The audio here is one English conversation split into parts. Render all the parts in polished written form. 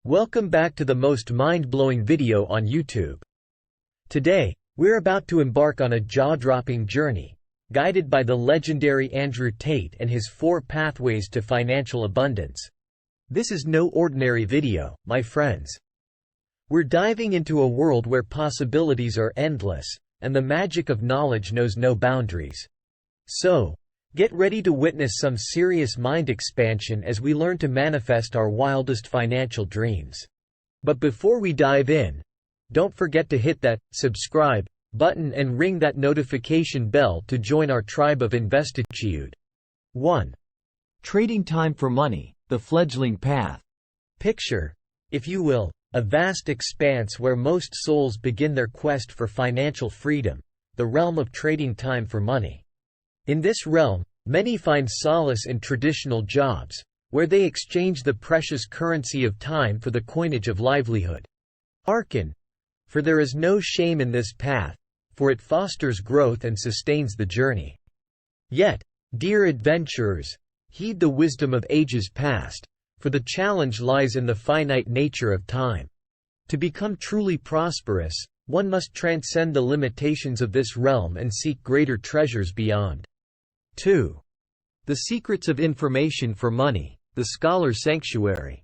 Welcome back to the most mind-blowing video on YouTube. Today, we're about to embark on a jaw-dropping journey, guided by the legendary Andrew Tate and his 4 pathways to financial abundance. This is no ordinary video, my friends. We're diving into a world where possibilities are endless, and the magic of knowledge knows no boundaries. So, get ready to witness some serious mind expansion as we learn to manifest our wildest financial dreams. But before we dive in, don't forget to hit that subscribe button and ring that notification bell to join our tribe of investitude. 1. Trading time for money, the fledgling path. Picture, if you will, a vast expanse where most souls begin their quest for financial freedom, the realm of trading time for money. In this realm, many find solace in traditional jobs, where they exchange the precious currency of time for the coinage of livelihood. Hearken, for there is no shame in this path, for it fosters growth and sustains the journey. Yet, dear adventurers, heed the wisdom of ages past, for the challenge lies in the finite nature of time. To become truly prosperous, one must transcend the limitations of this realm and seek greater treasures beyond. 2. The secrets of information for money, the scholar's sanctuary.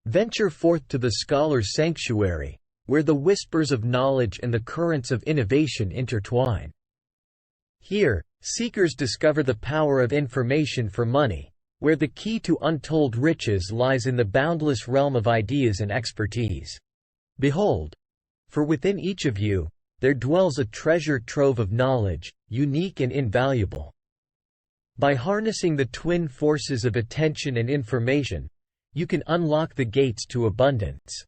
Venture forth to the scholar's sanctuary, where the whispers of knowledge and the currents of innovation intertwine. Here, seekers discover the power of information for money, where the key to untold riches lies in the boundless realm of ideas and expertise. Behold, for within each of you, there dwells a treasure trove of knowledge, unique and invaluable. By harnessing the twin forces of attention and information, you can unlock the gates to abundance.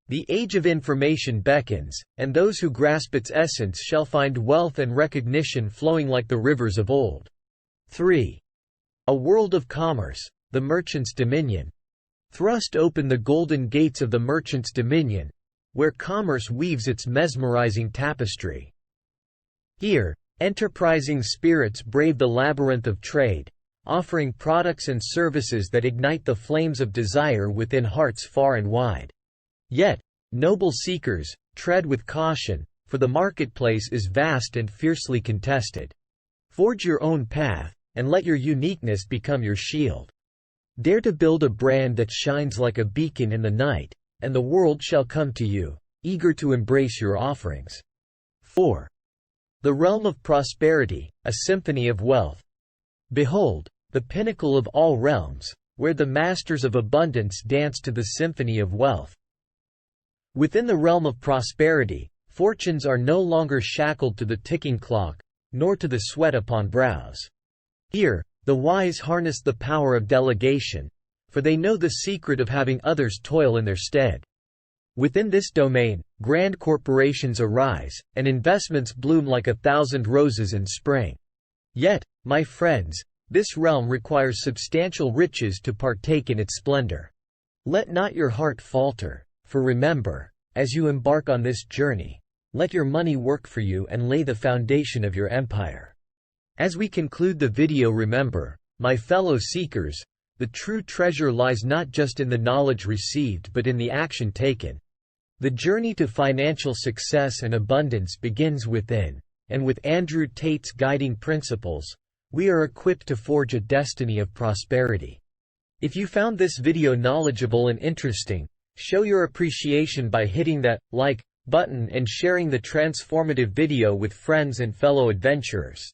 The age of information beckons, and those who grasp its essence shall find wealth and recognition flowing like the rivers of old. 3. A world of commerce, the merchant's dominion. Thrust open the golden gates of the merchant's dominion, where commerce weaves its mesmerizing tapestry. Here, enterprising spirits brave the labyrinth of trade, offering products and services that ignite the flames of desire within hearts far and wide. Yet, noble seekers, tread with caution, for the marketplace is vast and fiercely contested. Forge your own path, and let your uniqueness become your shield. Dare to build a brand that shines like a beacon in the night, and the world shall come to you, eager to embrace your offerings. 4. The realm of prosperity, a symphony of wealth. Behold, the pinnacle of all realms, where the masters of abundance dance to the symphony of wealth. Within the realm of prosperity, fortunes are no longer shackled to the ticking clock, nor to the sweat upon brows. Here, the wise harness the power of delegation, for they know the secret of having others toil in their stead. Within this domain, grand corporations arise, and investments bloom like 1,000 roses in spring. Yet, my friends, this realm requires substantial riches to partake in its splendor. Let not your heart falter, for remember, as you embark on this journey, let your money work for you and lay the foundation of your empire. As we conclude the video, remember, my fellow seekers, the true treasure lies not just in the knowledge received but in the action taken. The journey to financial success and abundance begins within, and with Andrew Tate's guiding principles, we are equipped to forge a destiny of prosperity. If you found this video knowledgeable and interesting, show your appreciation by hitting that like button and sharing the transformative video with friends and fellow adventurers.